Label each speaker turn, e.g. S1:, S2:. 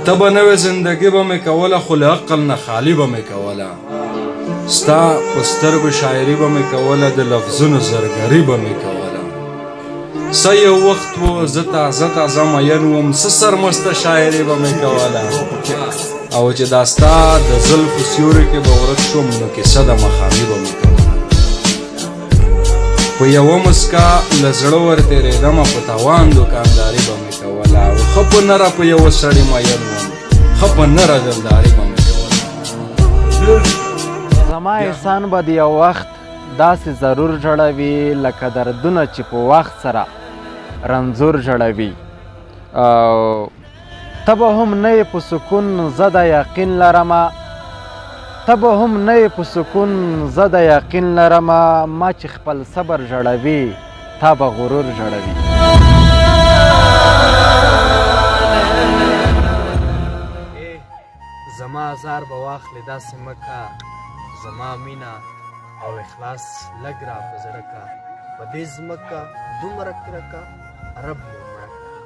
S1: ته به نوې زندګي به مې کوله خو له عقل نه خالي به مې کوله ستا په سترګو شاعري به مې کوله د لفظونو زرګري به مې کوله څه یو وخت و زه تازه مین وم څه سرمسته شاعري به مې کوله او چې دا ستا د زلفو سیوري کې به ورک شوم نو کیسه د مخامي به مې کوله په یوه مسکا له زړه ورتېرېدمه په تاوان دوکانداري به مې کوله او ښه په نره په یوه سړي مین وم ښه په نره دلداري به مې کوله
S2: زما احسان به د یو وخت داسې ضرور جوړوي لکه دردونه چې په وخت سره رنځور جوړوي ته به هم نه یې په سکون زه د یقین لرمه ته به هم نه یې په سکون زه د یقین لرمه ما چې خپل صبر جوړوي تا به غرور جوړوي زما ازار به واخلې داسې مکه زما مینه او اخلاص لږ را په زړه که په دې ځمکه دومره کرکه رب مو مړه کړه